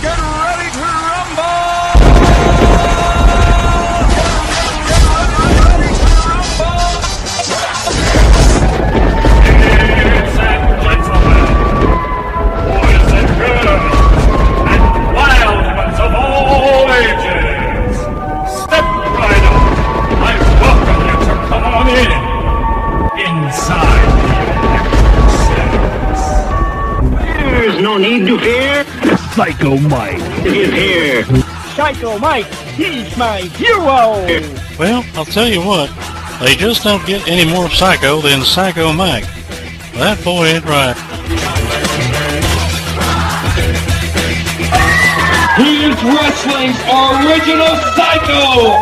Get ready to rumble! Ladies and gentlemen, boys and girls, and wild ones of all ages, step right up. I welcome you to come on in, inside the electric cells. There's no need to fear. PsYcHo Mike is here. PsYcHo Mike, he's my hero! Well, I'll tell you what, they just don't get any more psycho than PsYcHo Mike. That boy ain't right. He is wrestling's original Psycho,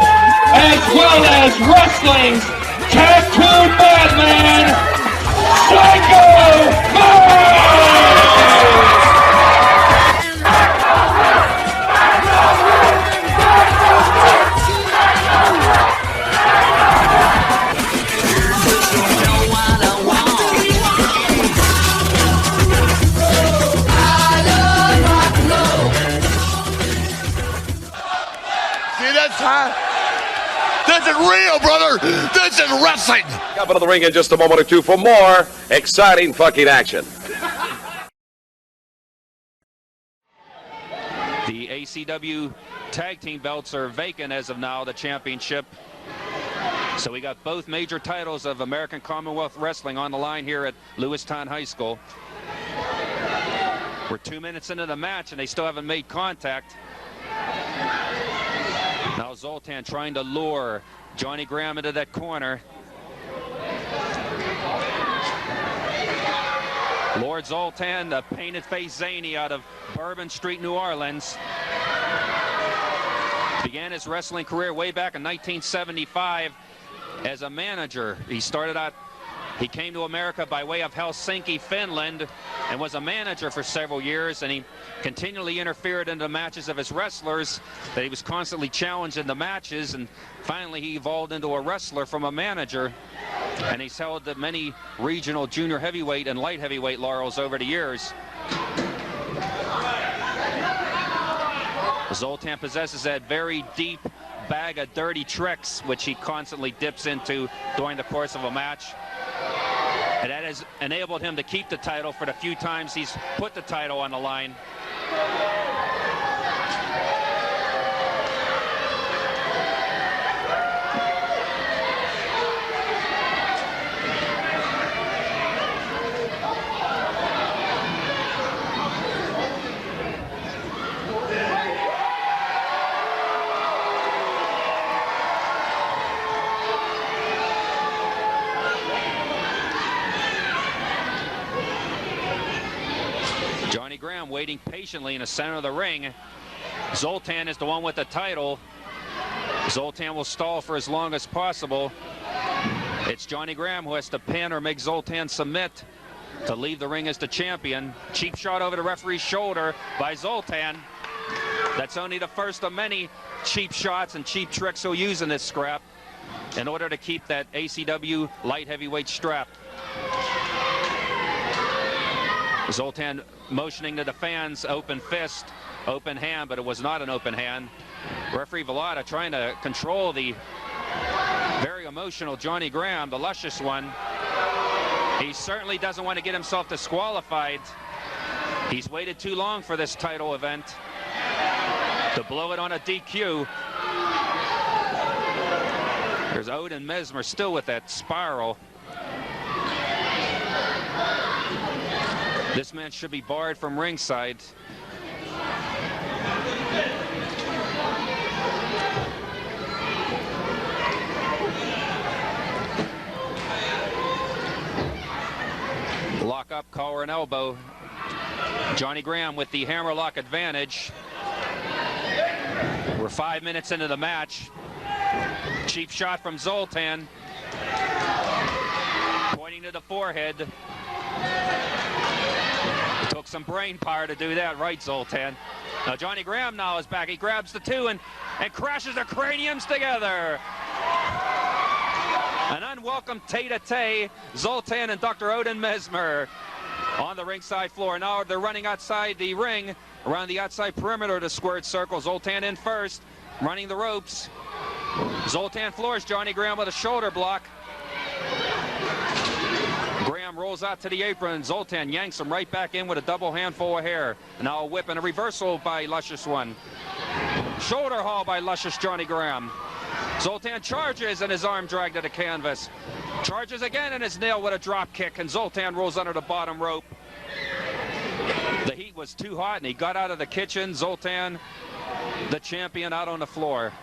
as well as wrestling's tattooed madman, PsYcHo Mike! This is real, brother. This is wrestling. Up into the ring in just a moment or two for more exciting fucking action. The ACW tag team belts are vacant as of now, the championship. So we got both major titles of American Commonwealth Wrestling on the line here at Lewistown High School. We're 2 minutes into the match and they still haven't made contact. Now Zoltan trying to lure Johnny Graham into that corner. Lord Zoltan, the painted face zany out of Bourbon Street, New Orleans. Began his wrestling career way back in 1975 as a manager. He came to America by way of Helsinki, Finland, and was a manager for several years, and he continually interfered in the matches of his wrestlers, that he was constantly challenged in the matches, and finally he evolved into a wrestler from a manager, and he's held the many regional junior heavyweight and light heavyweight laurels over the years. Zoltan possesses that very deep bag of dirty tricks, which he constantly dips into during the course of a match. And that has enabled him to keep the title for the few times he's put the title on the line. Johnny Graham waiting patiently in the center of the ring. Zoltan is the one with the title. Zoltan will stall for as long as possible. It's Johnny Graham who has to pin or make Zoltan submit to leave the ring as the champion. Cheap shot over the referee's shoulder by Zoltan. That's only the first of many cheap shots and cheap tricks he'll use in this scrap in order to keep that ACW light heavyweight strap. Zoltan motioning to the fans, open fist, open hand, but it was not an open hand. Referee Velada trying to control the very emotional Johnny Graham, the luscious one. He certainly doesn't want to get himself disqualified. He's waited too long for this title event to blow it on a DQ. There's Odin Mesmer still with that spiral. This man should be barred from ringside. Lock up, collar and elbow. Johnny Graham with the hammerlock advantage. We're 5 minutes into the match. Cheap shot from Zoltan. Pointing to the forehead. It took some brain power to do that, right, Zoltan? Now Johnny Graham now is back. He grabs the two and crashes their craniums together. An unwelcome tete-a-tete, Zoltan and Dr. Odin Mesmer. on the ringside floor. Now they're running outside the ring, around the outside perimeter to squared circle. Zoltan in first, running the ropes. Zoltan floors Johnny Graham with a shoulder block. Graham rolls out to the apron. Zoltan yanks him right back in with a double handful of hair. Now a whip and a reversal by Luscious One. Shoulder haul by Luscious Johnny Graham. Zoltan charges and his arm dragged to the canvas. Charges again and is nailed with a drop kick, and Zoltan rolls under the bottom rope. The heat was too hot and he got out of the kitchen. Zoltan, the champion, out on the floor.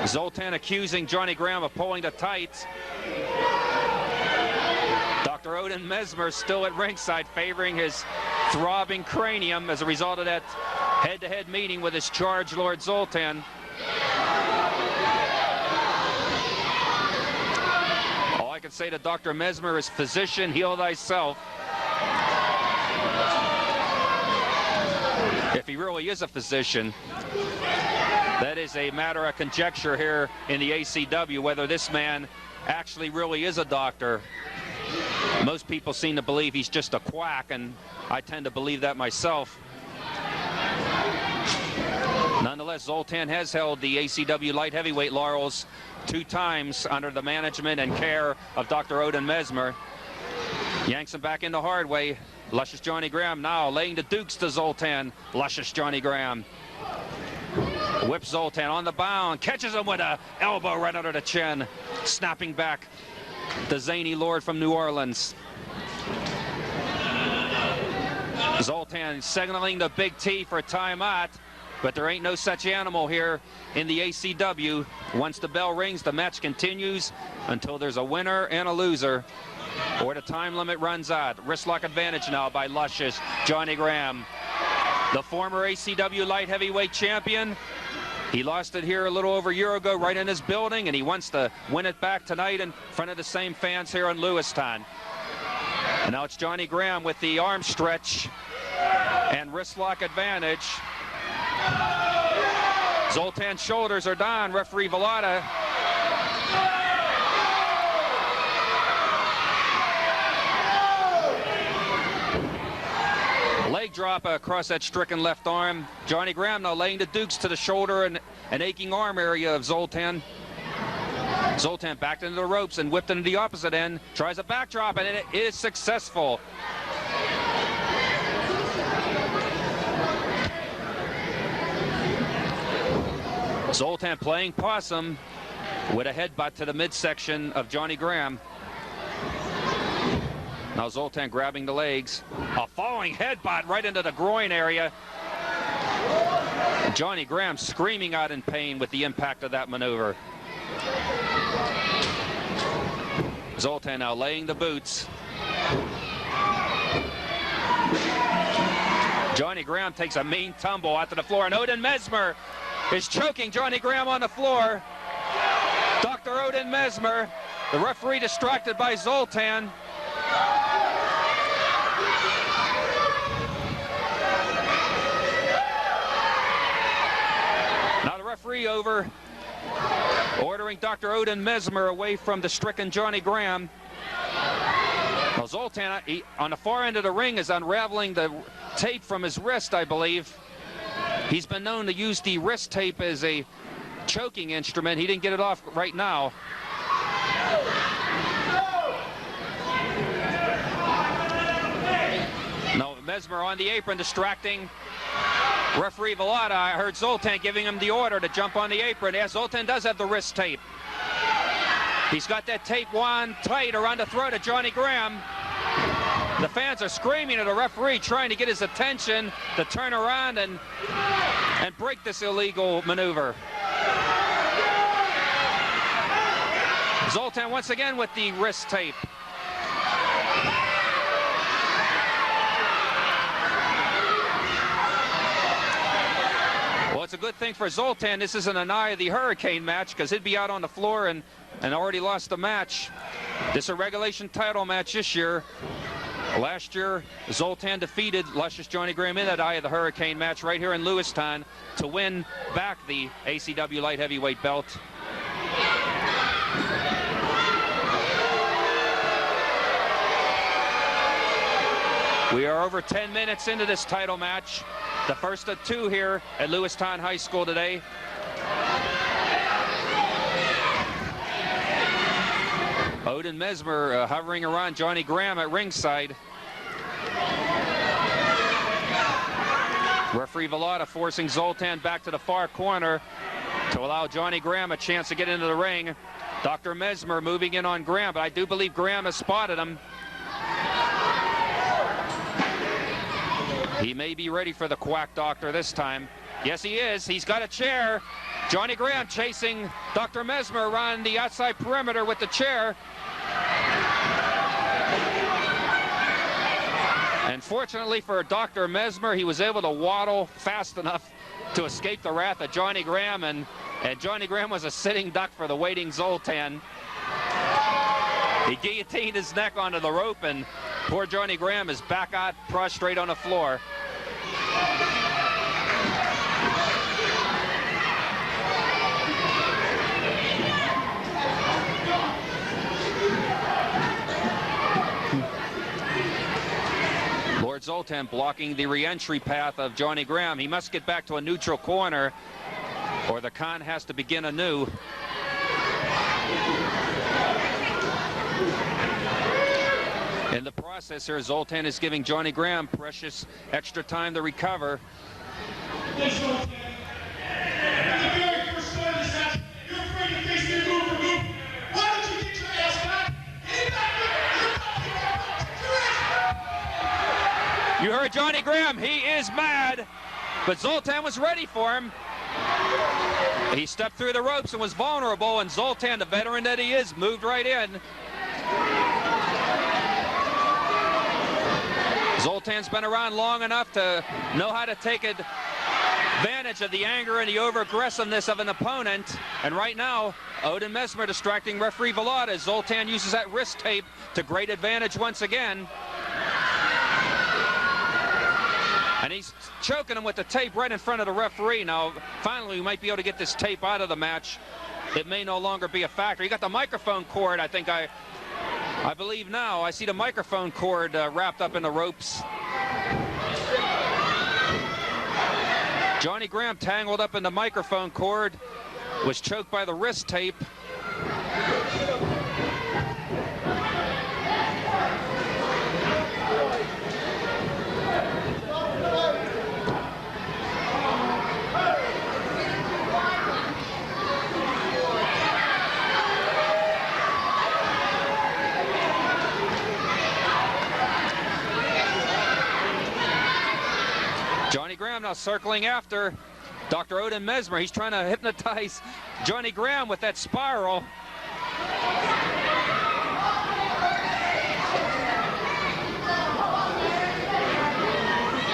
Zoltan accusing Johnny Graham of pulling the tights. Dr. Odin Mesmer still at ringside, favoring his throbbing cranium as a result of that head-to-head meeting with his charge lord Zoltan. All I can say to Dr. Mesmer is, physician, heal thyself. If he really is a physician, that is a matter of conjecture here in the ACW, whether this man actually really is a doctor. Most people seem to believe he's just a quack, and I tend to believe that myself. Nonetheless, Zoltan has held the ACW light heavyweight laurels 2 times under the management and care of Dr. Odin Mesmer. Yanks him back in the hard way. Luscious Johnny Graham now laying the dukes to Zoltan. Luscious Johnny Graham whips Zoltan on the bound, catches him with an elbow right under the chin, snapping back the zany lord from New Orleans. Zoltan signaling the Big T for timeout, but there ain't no such animal here in the ACW. Once the bell rings, the match continues until there's a winner and a loser, or the time limit runs out. Wristlock advantage now by Luscious Johnny Graham, the former ACW light heavyweight champion. He lost it here a little over a year ago right in his building, and he wants to win it back tonight in front of the same fans here in Lewiston. And now it's Johnny Graham with the arm stretch and wristlock advantage. Zoltan's shoulders are down. Referee Velada leg drop across that stricken left arm. Johnny Graham now laying the dukes to the shoulder and an aching arm area of Zoltan. Zoltan backed into the ropes and whipped into the opposite end. Tries a backdrop, and it is successful. Zoltan playing possum with a headbutt to the midsection of Johnny Graham. Now Zoltan grabbing the legs. A falling headbutt right into the groin area. Johnny Graham screaming out in pain with the impact of that maneuver. Zoltan now laying the boots. Johnny Graham takes a mean tumble out to the floor, and Odin Mesmer is choking Johnny Graham on the floor. Dr. Odin Mesmer, the referee distracted by Zoltan. Now the referee over, ordering Dr. Odin Mesmer away from the stricken Johnny Graham. Well, Zoltan, on the far end of the ring, is unraveling the tape from his wrist, I believe. He's been known to use the wrist tape as a choking instrument. He didn't get it off right now. No, Mesmer on the apron, distracting referee Velada. I heard Zoltan giving him the order to jump on the apron. Yes, Zoltan does have the wrist tape. He's got that tape wound tight around the throat of Johnny Graham. The fans are screaming at the referee, trying to get his attention to turn around and break this illegal maneuver. Zoltan once again with the wrist tape. Well, it's a good thing for Zoltan this isn't an Eye of the Hurricane match, because he'd be out on the floor and already lost the match. This is a regulation title match this year. Last year, Zoltan defeated Luscious Johnny Graham in that Eye of the Hurricane match right here in Lewiston to win back the ACW light heavyweight belt. We are over 10 minutes into this title match. The first of 2 here at Lewistown High School today. Odin Mesmer hovering around Johnny Graham at ringside. Referee Velada forcing Zoltan back to the far corner to allow Johnny Graham a chance to get into the ring. Dr. Mesmer moving in on Graham, but I do believe Graham has spotted him. He may be ready for the quack doctor this time. Yes, he is. He's got a chair. Johnny Graham chasing Dr. Mesmer around the outside perimeter with the chair. And fortunately for Dr. Mesmer, he was able to waddle fast enough to escape the wrath of Johnny Graham, and Johnny Graham was a sitting duck for the waiting Zoltan. He guillotined his neck onto the rope, and poor Johnny Graham is back out prostrate on the floor. Lord Zoltan blocking the re-entry path of Johnny Graham. He must get back to a neutral corner, or the con has to begin anew. In the process here, Zoltan is giving Johnny Graham precious extra time to recover. You heard Johnny Graham, he is mad, but Zoltan was ready for him. He stepped through the ropes and was vulnerable, and Zoltan, the veteran that he is, moved right in. Zoltan's been around long enough to know how to take advantage of the anger and the over-aggressiveness of an opponent. And right now, Odin Mesmer distracting referee Velada as Zoltan uses that wrist tape to great advantage once again. And he's choking him with the tape right in front of the referee. Now, finally, we might be able to get this tape out of the match. It may no longer be a factor. You got the microphone cord, I think I believe now. I see the microphone cord wrapped up in the ropes. Johnny Graham tangled up in the microphone cord, was choked by the wrist tape. Johnny Graham now circling after Dr. Odin Mesmer. He's trying to hypnotize Johnny Graham with that spiral.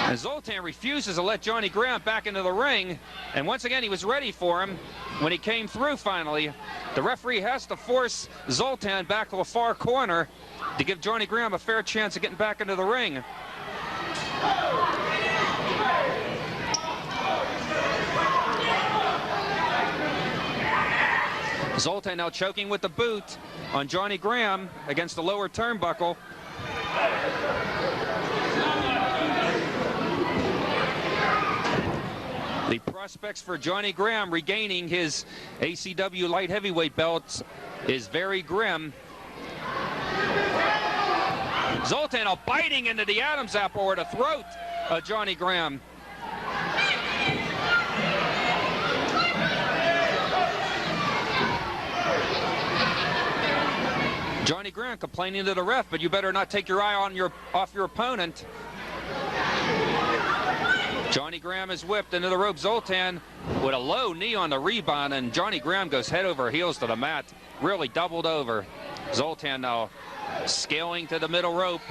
And Zoltan refuses to let Johnny Graham back into the ring. And once again, he was ready for him when he came through finally. The referee has to force Zoltan back to a far corner to give Johnny Graham a fair chance of getting back into the ring. Zoltan now choking with the boot on Johnny Graham against the lower turnbuckle. The prospects for Johnny Graham regaining his ACW light heavyweight belts is very grim. Zoltan now biting into the Adam's apple or the throat of Johnny Graham. Johnny Graham complaining to the ref, but you better not take your eye off your opponent. Johnny Graham is whipped into the rope. Zoltan with a low knee on the rebound, and Johnny Graham goes head over heels to the mat, really doubled over. Zoltan now scaling to the middle rope,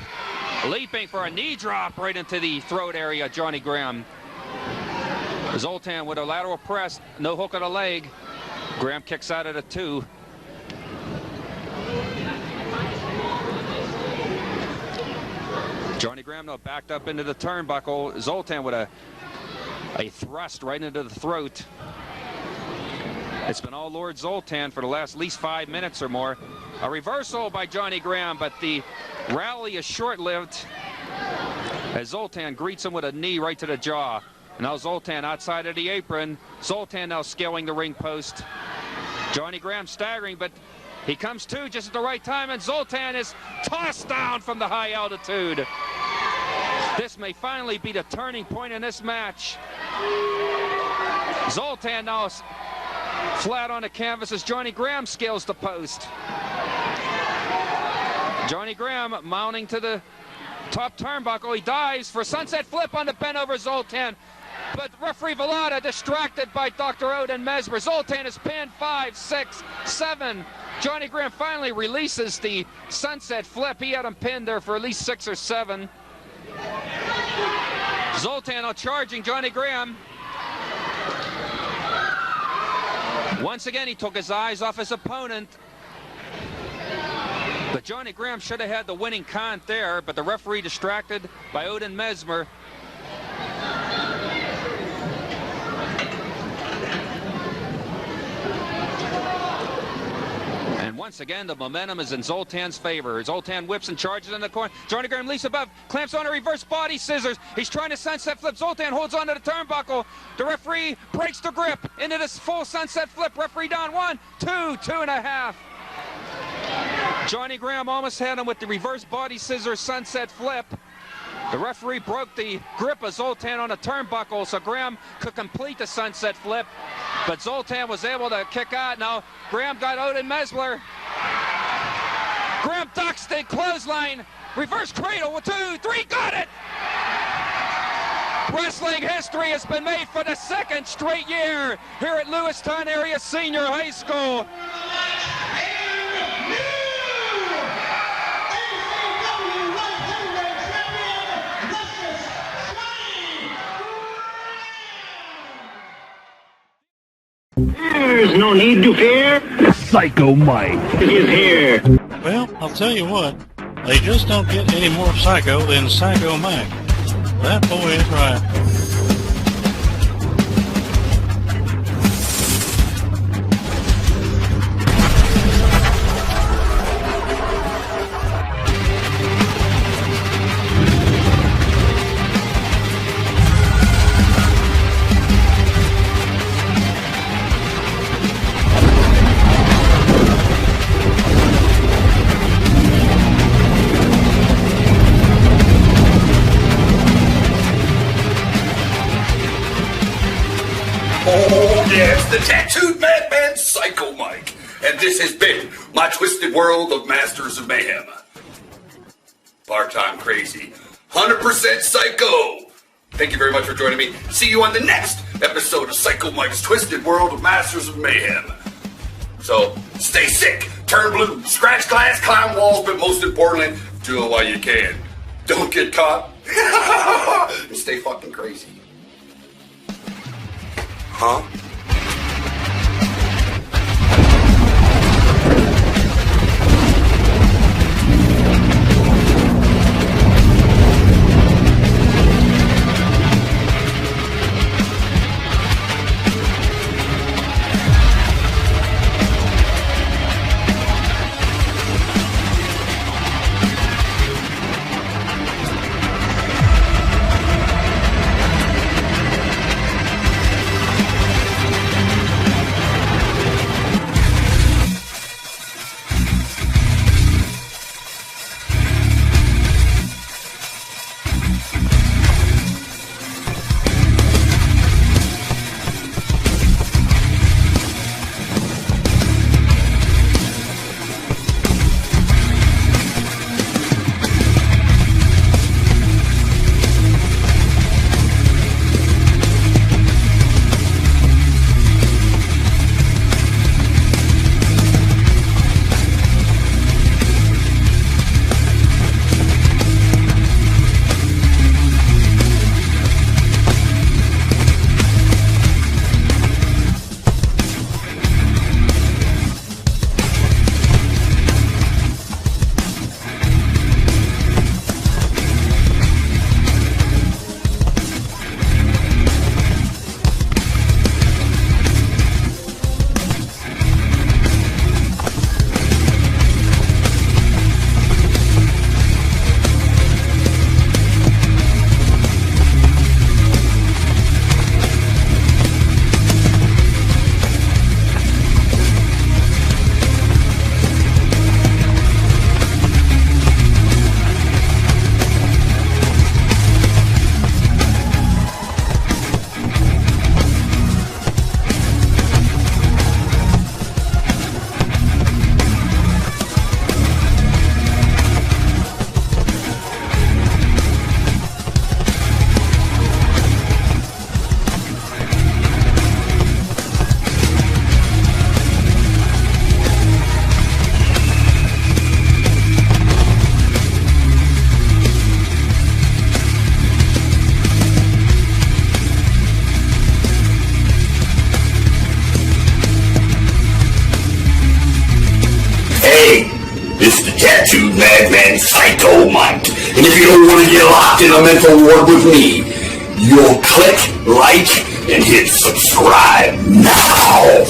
leaping for a knee drop right into the throat area of Johnny Graham. Zoltan with a lateral press, no hook of the leg. Graham kicks out at a 2. Johnny Graham now backed up into the turnbuckle. Zoltan with a thrust right into the throat. It's been all Lord Zoltan for the last at least 5 minutes or more. A reversal by Johnny Graham, but the rally is short-lived. as Zoltan greets him with a knee right to the jaw. Now Zoltan outside of the apron. Zoltan now scaling the ring post. Johnny Graham staggering, but he comes to just at the right time, and Zoltan is tossed down from the high altitude. This may finally be the turning point in this match. Zoltan now is flat on the canvas as Johnny Graham scales the post. Johnny Graham mounting to the top turnbuckle. He dives for a sunset flip on the bent over Zoltan. But referee Velada distracted by Dr. Odin Mesmer. Zoltan is pinned 5, 6, 7. Johnny Graham finally releases the sunset flip. He had him pinned there for at least 6 or 7. Zoltan now charging Johnny Graham. Once again, he took his eyes off his opponent. But Johnny Graham should have had the winning count there, but the referee distracted by Odin Mesmer. And once again, the momentum is in Zoltan's favor. Zoltan whips and charges in the corner. Johnny Graham leaps above, clamps on a reverse body scissors. He's trying to sunset flip. Zoltan holds on to the turnbuckle. The referee breaks the grip into this full sunset flip. Referee down 1, 2, 2.5. Johnny Graham almost had him with the reverse body scissors sunset flip. The referee broke the grip of Zoltan on the turnbuckle so Graham could complete the sunset flip. But Zoltan was able to kick out. Now Graham got Odin Mesmer. Graham ducks the clothesline. Reverse cradle with 2, 3, got it! Wrestling history has been made for the 2nd straight year here at Lewistown Area Senior High School. There's no need to fear. Psycho Mike Is here. Well, I'll tell you what. They just don't get any more psycho than Psycho Mike. That boy is right. Yes, the tattooed madman Psycho Mike. And this has been my twisted world of Masters of Mayhem. Part-time crazy, 100% psycho. Thank you very much for joining me. See you on the next episode of Psycho Mike's Twisted World of Masters of Mayhem. So, stay sick, turn blue, scratch glass, climb walls, but most importantly, do it while you can. Don't get caught. And stay fucking crazy. Huh? tattooed madman Psycho Mike. And if you don't want to get locked in a mental ward with me, you'll click like and hit subscribe now.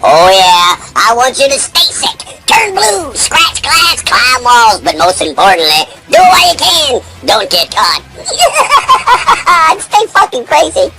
Oh yeah, I want you to stay sick, turn blue, scratch glass, climb walls, but most importantly, do what you can, don't get caught. And stay fucking crazy.